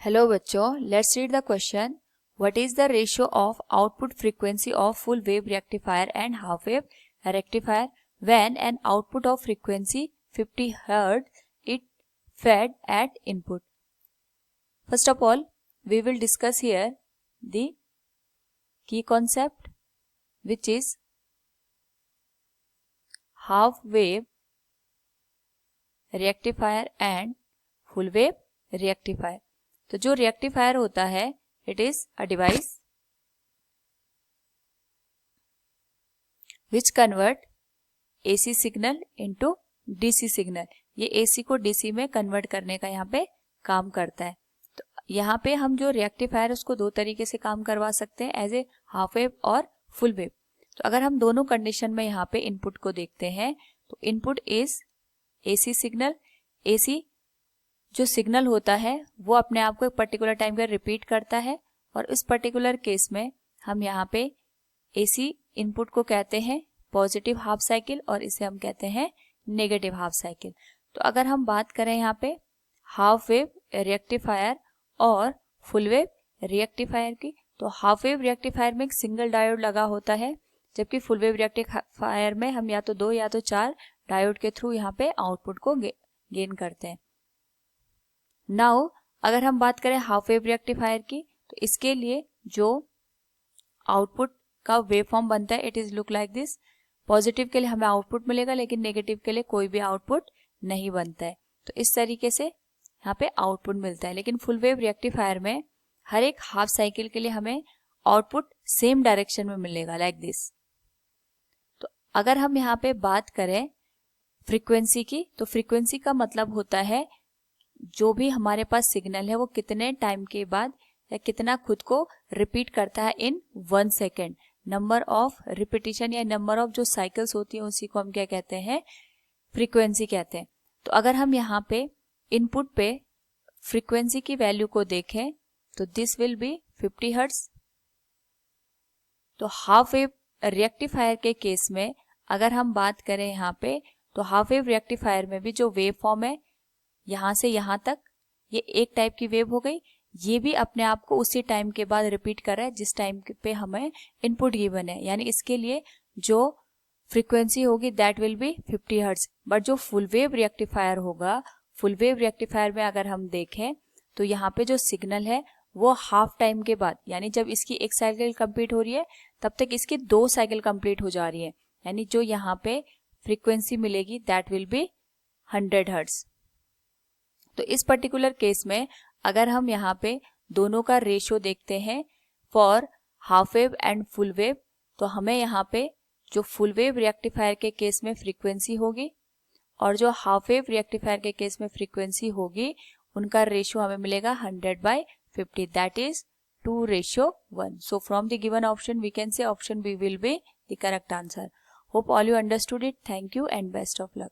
Hello बच्चों, let's read the question. What is the ratio of output frequency of full wave rectifier and half wave rectifier when an output of frequency 50 hertz it fed at input? First of all, we will discuss here the key concept, which is half wave rectifier and full wave rectifier. तो जो rectifier होता है, it is a device which convert AC signal into DC signal. ये AC को DC में convert करने का यहाँ पे काम करता है. तो यहाँ पे हम जो रेक्टिफायर उसको दो तरीके से काम करवा सकते हैं, एज ए हाफ वेव और फुल वेव. तो अगर हम दोनों कंडीशन में यहाँ पे इनपुट को देखते हैं, तो input is AC signal. AC जो सिग्नल होता है वो अपने आप को एक पर्टिकुलर टाइम पर रिपीट करता है, और इस पर्टिकुलर केस में हम यहाँ पे एसी इनपुट को कहते हैं पॉजिटिव हाफ साइकिल और इसे हम कहते हैं नेगेटिव हाफ साइकिल. तो अगर हम बात करें यहाँ पे हाफ वेव रेक्टिफायर और फुल वेव रेक्टिफायर की, तो हाफ वेव रेक्टिफायर में एक सिंगल डायोड लगा होता है, जबकि फुल वेव रेक्टिफायर में हम या तो 2 या तो 4 डायोड के थ्रू यहाँ पे आउटपुट को गेन करते हैं. नाउ अगर हम बात करें हाफ वेव रेक्टिफायर की, तो इसके लिए जो आउटपुट का वेव फॉर्म बनता है, it is look like this. Positive के लिए हमें आउटपुट मिलेगा, लेकिन नेगेटिव के लिए कोई भी आउटपुट नहीं बनता है. तो इस तरीके से यहाँ पे आउटपुट मिलता है. लेकिन फुल वेव रेक्टिफायर में हर एक हाफ साइकिल के लिए हमें आउटपुट सेम डायरेक्शन में मिलेगा, लाइक दिस. तो अगर हम यहाँ पे बात करें फ्रीक्वेंसी की, तो फ्रीक्वेंसी का मतलब होता है जो भी हमारे पास सिग्नल है वो कितने टाइम के बाद या कितना खुद को रिपीट करता है इन 1 सेकेंड. नंबर ऑफ रिपीटिशन या नंबर ऑफ जो साइकिल्स होती है उसी को हम क्या कहते हैं, फ्रीक्वेंसी कहते हैं. तो अगर हम यहाँ पे इनपुट पे फ्रीक्वेंसी की वैल्यू को देखें, तो दिस विल बी 50 हर्ट्ज. तो हाफ वेव रेक्टिफायर के केस में अगर हम बात करें यहाँ पे, तो हाफ वेव रेक्टिफायर में भी जो वेव फॉर्म है यहाँ से यहाँ तक, ये एक टाइप की वेव हो गई. ये भी अपने आप को उसी टाइम के बाद रिपीट कर रहा है जिस टाइम पे हमें इनपुट गिवन है, यानी इसके लिए जो फ्रीक्वेंसी होगी that will be 50 hertz. But जो फुल वेव रेक्टिफायर होगा, फुल वेव रेक्टिफायर में अगर हम देखें तो यहाँ पे जो सिग्नल है वो हाफ टाइम के बाद, यानी जब इसकी एक साइकिल कंप्लीट हो रही है तब तक इसकी 2 साइकिल कंप्लीट हो जा रही है, यानी जो यहाँ पे फ्रीक्वेंसी मिलेगी दैट विल बी 100 हर्ट्ज. तो इस पर्टिकुलर केस में अगर हम यहाँ पे दोनों का रेशियो देखते हैं for half wave and full wave, तो हमें यहाँ पे जो फुल वेव रेक्टिफायर के केस में फ्रीक्वेंसी होगी और जो हाफ वेव रेक्टिफायर के केस में फ्रीक्वेंसी होगी, उनका रेशियो हमें मिलेगा 100/50, that is 2:1. So from the given option we can say option B will be the correct answer. Hope all you understood it. Thank you and best of luck.